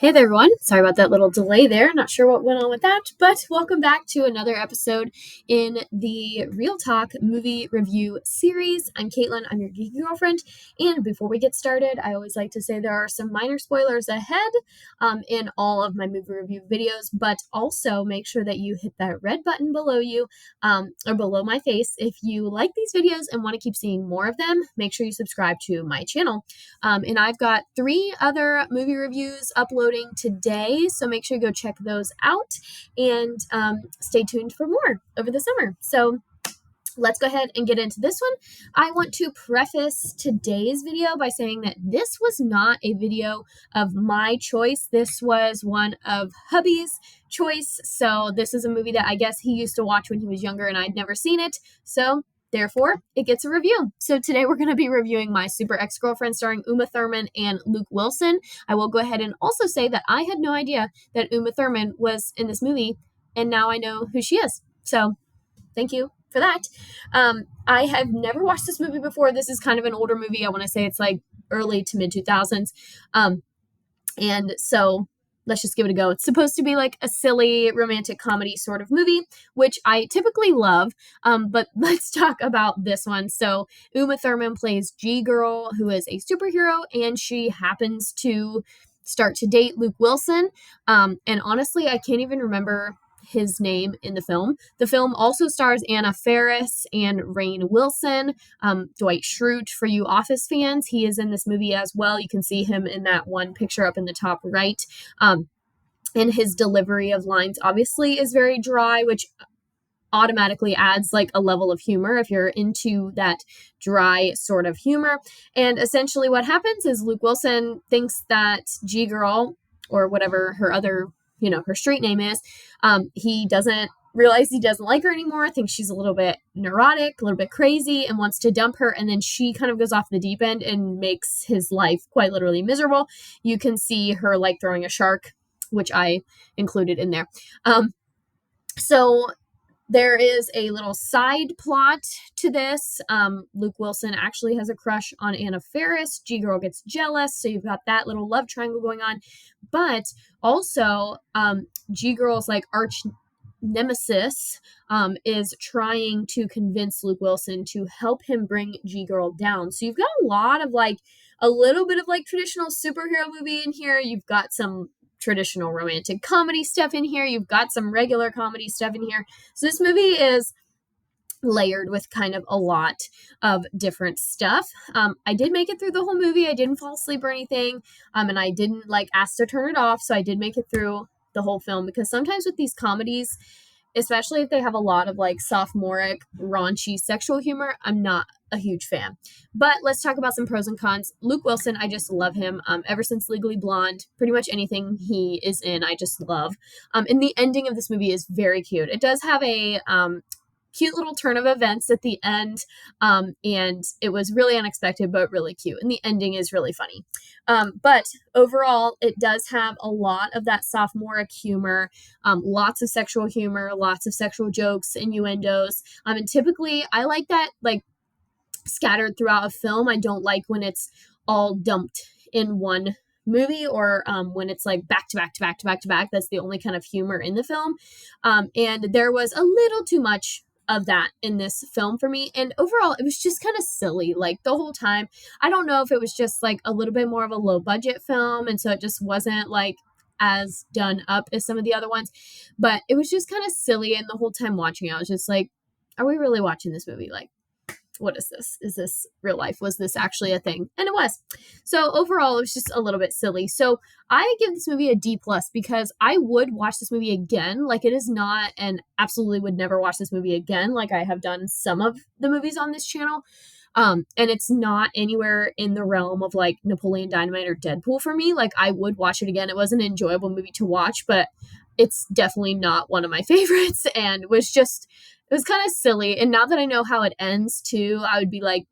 Hey there, everyone. Sorry about that little delay there. Not sure what went on with that, but welcome back to another episode in the Real Talk movie review series. I'm Caitlin. I'm your geeky girlfriend. And before we get started, I always like to say there are some minor spoilers ahead in all of my movie review videos, but also make sure that you hit that red button below you or below my face. If you like these videos and want to keep seeing more of them, make sure you subscribe to my channel. And I've got 3 other movie reviews uploading today, so make sure you go check those out and stay tuned for more over the summer. So let's go ahead and get into this one. I want to preface today's video by saying that this was not a video of my choice. This was one of Hubby's choice. So this is a movie that I guess he used to watch when he was younger and I'd never seen it. So therefore, it gets a review. So today we're going to be reviewing My Super Ex-Girlfriend starring Uma Thurman and Luke Wilson. I will go ahead and also say that I had no idea that Uma Thurman was in this movie, and now I know who she is. So thank you for that. I have never watched this movie before. This is kind of an older movie. I want to say it's like early to mid 2000s. And so let's just give it a go. It's supposed to be like a silly romantic comedy sort of movie, which I typically love. But let's talk about this one. So Uma Thurman plays G-Girl, who is a superhero, and she happens to start to date Luke Wilson. And honestly, I can't even remember his name in the film. The film also stars Anna Faris and Rainn Wilson. Dwight Schrute, for you Office fans, he is in this movie as well. You can see him in that one picture up in the top right. And his delivery of lines obviously is very dry, which automatically adds like a level of humor if you're into that dry sort of humor. And essentially what happens is Luke Wilson thinks that G-Girl, or whatever her other her street name is, he doesn't realize he doesn't like her anymore, thinks she's a little bit neurotic, a little bit crazy, and wants to dump her. And then she kind of goes off the deep end and makes his life quite literally miserable. You can see her like throwing a shark, which I included in there. So there is a little side plot to this. Luke Wilson actually has a crush on Anna Faris. G-Girl gets jealous, so you've got that little love triangle going on. But also, G-Girl's like arch nemesis is trying to convince Luke Wilson to help him bring G-Girl down. So you've got a lot of like a little bit of like traditional superhero movie in here. You've got some traditional romantic comedy stuff in here. You've got some regular comedy stuff in here. So this movie is layered with kind of a lot of different stuff. I did make it through the whole movie. I didn't fall asleep or anything. And I didn't like ask to turn it off. So I did make it through the whole film, because sometimes with these comedies, especially if they have a lot of like sophomoric, raunchy sexual humor, I'm not a huge fan. But let's talk about some pros and cons. Luke Wilson, I just love him. Ever since Legally Blonde, pretty much anything he is in, I just love. And the ending of this movie is very cute. It does have a cute little turn of events at the end, and it was really unexpected but really cute, and the ending is really funny. But overall, it does have a lot of that sophomoric humor, lots of sexual humor, lots of sexual jokes, innuendos, and typically I like that like scattered throughout a film. I don't like when it's all dumped in one movie, or when it's like back to back to back to back to back. That's the only kind of humor in the film, and there was a little too much of that in this film for me. And overall, it was just kind of silly like the whole time. I don't know if it was just like a little bit more of a low budget film, and so it just wasn't like as done up as some of the other ones, but it was just kind of silly. And the whole time watching it, I was just like, are we really watching this movie? Like, what is this? Is this real life? Was this actually a thing? And it was. So overall, it was just a little bit silly. So I give this movie a D+, because I would watch this movie again. Like, it is not, and absolutely would never watch this movie again, like I have done some of the movies on this channel. And it's not anywhere in the realm of like Napoleon Dynamite or Deadpool for me. Like, I would watch it again. It was an enjoyable movie to watch, but it's definitely not one of my favorites, and was just, it was kind of silly. And now that I know how it ends too, I would be like,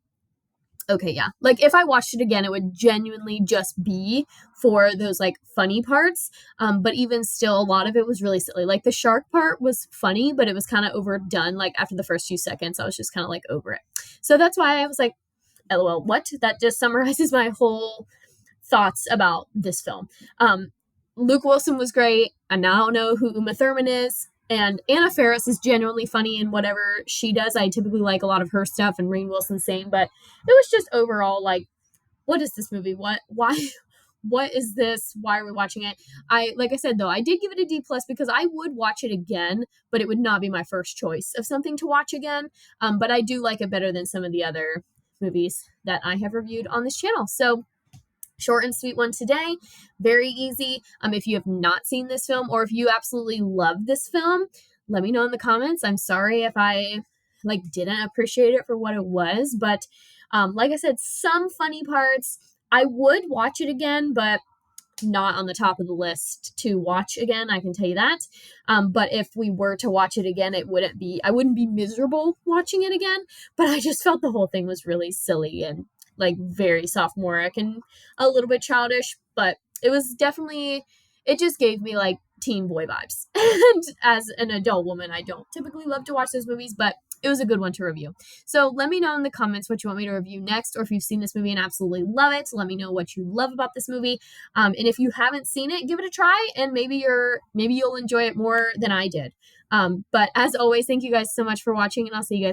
okay, yeah. Like, if I watched it again, it would genuinely just be for those like funny parts. But even still, a lot of it was really silly. Like, the shark part was funny, but it was kind of overdone. Like, after the first few seconds, I was just kind of like over it. So that's why I was like, LOL, what? That just summarizes my whole thoughts about this film. Luke Wilson was great. I now know who Uma Thurman is. And Anna Faris is genuinely funny in whatever she does. I typically like a lot of her stuff, and Rainn Wilson same, but it was just overall like, what is this movie? Why what is this? Why are we watching it? I like I said though, I did give it a D plus because I would watch it again, but it would not be my first choice of something to watch again. But I do like it better than some of the other movies that I have reviewed on this channel. So short and sweet one today, very easy. If you have not seen this film, or if you absolutely love this film, let me know in the comments. I'm sorry if I didn't appreciate it for what it was, but like I said, some funny parts. I would watch it again, but not on the top of the list to watch again, I can tell you that. But if we were to watch it again, I wouldn't be miserable watching it again, but I just felt the whole thing was really silly and like very sophomoric and a little bit childish, but it was definitely, it just gave me like teen boy vibes. And as an adult woman, I don't typically love to watch those movies, but it was a good one to review. So let me know in the comments what you want me to review next, or if you've seen this movie and absolutely love it, let me know what you love about this movie. And if you haven't seen it, give it a try, and maybe you'll enjoy it more than I did. But as always, thank you guys so much for watching, and I'll see you guys